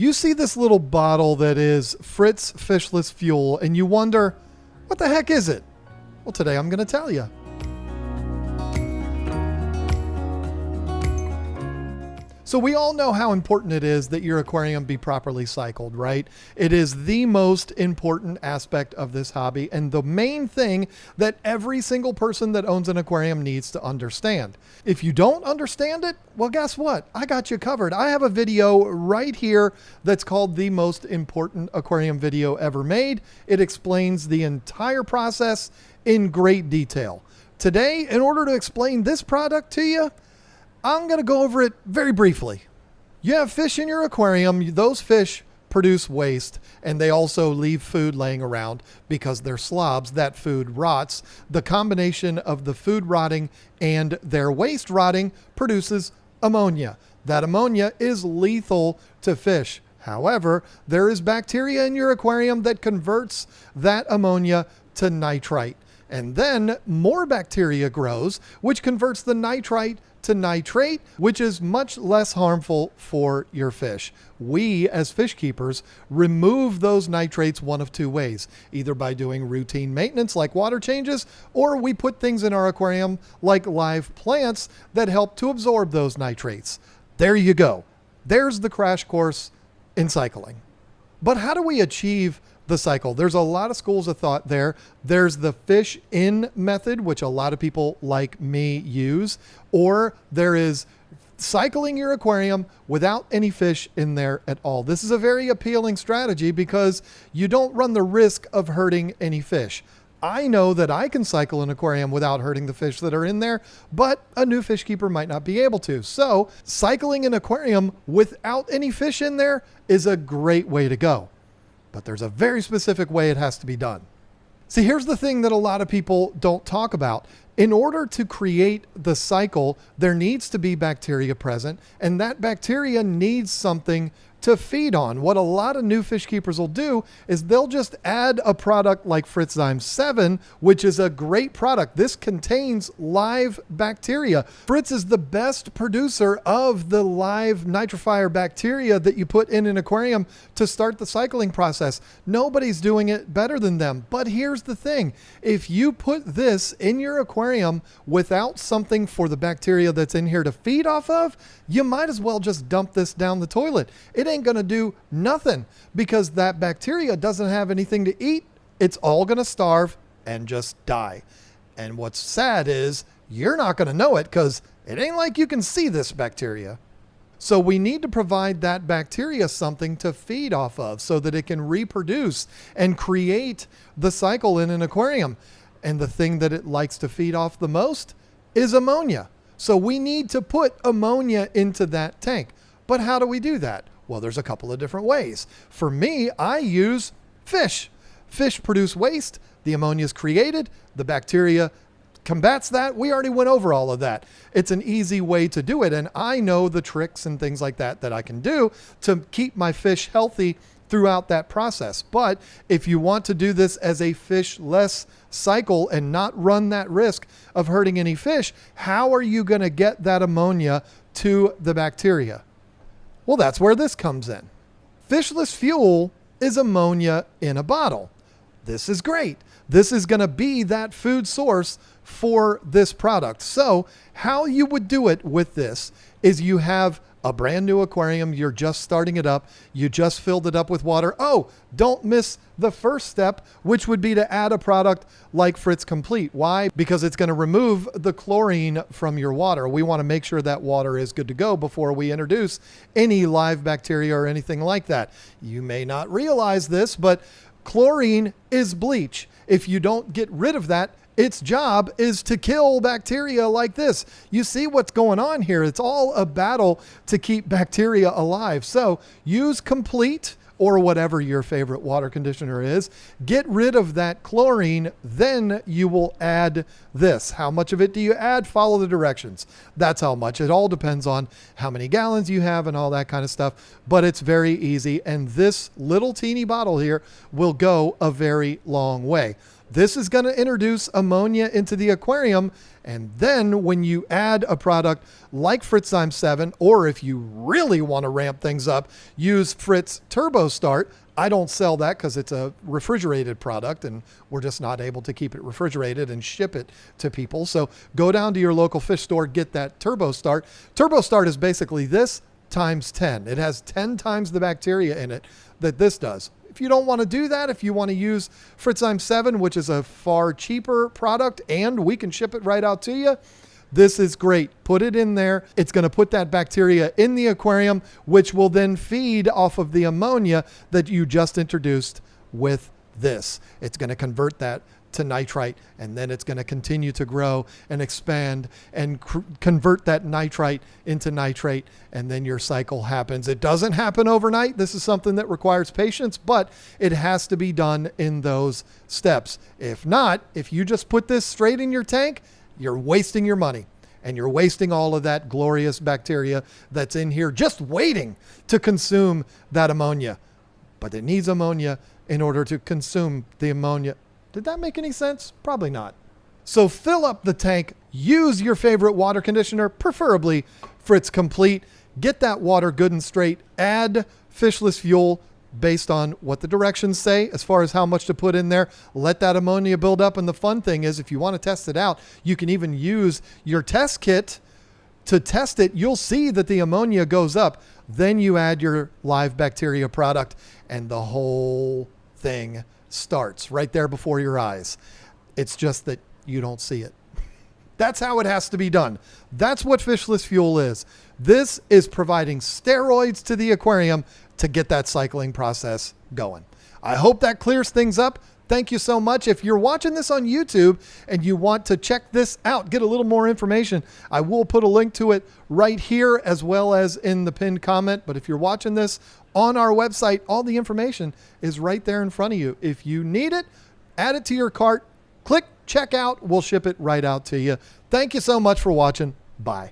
You see this little bottle that is Fritz Fishless Fuel, and you wonder, what the heck is it? Well, today I'm going to tell you. So we all know how important it is that your aquarium be properly cycled, right? It is the most important aspect of this hobby and the main thing that every single person that owns an aquarium needs to understand. If you don't understand it, well, guess what? I got you covered. I have a video right here that's called the most important aquarium video ever made. It explains the entire process in great detail. Today, in order to explain this product to you, I'm going to go over it very briefly. You have fish in your aquarium. Those fish produce waste, and they also leave food laying around because they're slobs. That food rots. The combination of the food rotting and their waste rotting produces ammonia. That ammonia is lethal to fish. However, there is bacteria in your aquarium that converts that ammonia to nitrite. And then more bacteria grows, which converts the nitrite to nitrate, which is much less harmful for your fish. We, as fish keepers, remove those nitrates one of two ways, either by doing routine maintenance like water changes, or we put things in our aquarium like live plants that help to absorb those nitrates. There you go. There's the crash course in cycling. But how do we achieve the cycle? There's a lot of schools of thought there. There's the fish in method, which a lot of people like me use, or there is cycling your aquarium without any fish in there at all. This is a very appealing strategy because you don't run the risk of hurting any fish. I know that I can cycle an aquarium without hurting the fish that are in there, but a new fish keeper might not be able to. So cycling an aquarium without any fish in there is a great way to go. But there's a very specific way it has to be done. See, here's the thing that a lot of people don't talk about. In order to create the cycle, there needs to be bacteria present, and that bacteria needs something to feed on. What a lot of new fish keepers will do is they'll just add a product like Fritzzyme 7, which is a great product. This contains live bacteria. Fritz is the best producer of the live nitrifier bacteria that you put in an aquarium to start the cycling process. Nobody's doing it better than them. But here's the thing. If you put this in your aquarium without something for the bacteria that's in here to feed off of, you might as well just dump this down the toilet. It ain't going to do nothing because that bacteria doesn't have anything to eat. It's all going to starve and just die. And what's sad is you're not going to know it because it ain't like you can see this bacteria. So we need to provide that bacteria something to feed off of so that it can reproduce and create the cycle in an aquarium. And the thing that it likes to feed off the most is ammonia. So we need to put ammonia into that tank. But how do we do that? Well, there's a couple of different ways. For me, I use fish. Fish produce waste. The ammonia is created. The bacteria combats that. We already went over all of that. It's an easy way to do it. And I know the tricks and things like that I can do to keep my fish healthy throughout that process. But if you want to do this as a fish-less cycle and not run that risk of hurting any fish, how are you going to get that ammonia to the bacteria? Well, that's where this comes in. Fishless fuel is ammonia in a bottle. This is great. This is going to be that food source for this product. So how you would do it with this is you have a brand new aquarium. You're just starting it up. You just filled it up with water. Oh, don't miss the first step, which would be to add a product like Fritz Complete. Why? Because it's going to remove the chlorine from your water. We want to make sure that water is good to go before we introduce any live bacteria or anything like that. You may not realize this, but chlorine is bleach. If you don't get rid of that, its job is to kill bacteria like this. You see what's going on here. It's all a battle to keep bacteria alive. So use Complete or whatever your favorite water conditioner is. Get rid of that chlorine. Then you will add this. How much of it do you add? Follow the directions. That's how much. It all depends on how many gallons you have and all that kind of stuff. But it's very easy. And this little teeny bottle here will go a very long way. This is going to introduce ammonia into the aquarium. And then when you add a product like Fritzzyme 7, or if you really want to ramp things up, use Fritz Turbo Start. I don't sell that because it's a refrigerated product and we're just not able to keep it refrigerated and ship it to people. So go down to your local fish store, get that Turbo Start. Turbo Start is basically this times 10. It has 10 times the bacteria in it that this does. If you don't want to do that, if you want to use Fritzzyme 7, which is a far cheaper product and we can ship it right out to you, this is great. Put it in there. It's going to put that bacteria in the aquarium, which will then feed off of the ammonia that you just introduced with this. It's going to convert that to nitrite, and then it's going to continue to grow and expand and convert that nitrite into nitrate, and then your cycle happens. It doesn't happen overnight. This is something that requires patience, but it has to be done in those steps. If not, if you just put this straight in your tank, you're wasting your money, and you're wasting all of that glorious bacteria that's in here just waiting to consume that ammonia. But it needs ammonia in order to consume the ammonia. Did that make any sense? Probably not. So fill up the tank, use your favorite water conditioner, preferably Fritz Complete. Get that water good and straight. Add fishless fuel based on what the directions say as far as how much to put in there. Let that ammonia build up. And the fun thing is, if you want to test it out, you can even use your test kit to test it. You'll see that the ammonia goes up. Then you add your live bacteria product and the whole thing starts right there before your eyes. It's just that you don't see it. That's how it has to be done. That's what fishless fuel is. This is providing steroids to the aquarium to get that cycling process going. I hope that clears things up. Thank you so much. If you're watching this on YouTube and you want to check this out, get a little more information, I will put a link to it right here as well as in the pinned comment. But if you're watching this on our website, all the information is right there in front of you. If you need it, add it to your cart, click checkout. We'll ship it right out to you. Thank you so much for watching. Bye.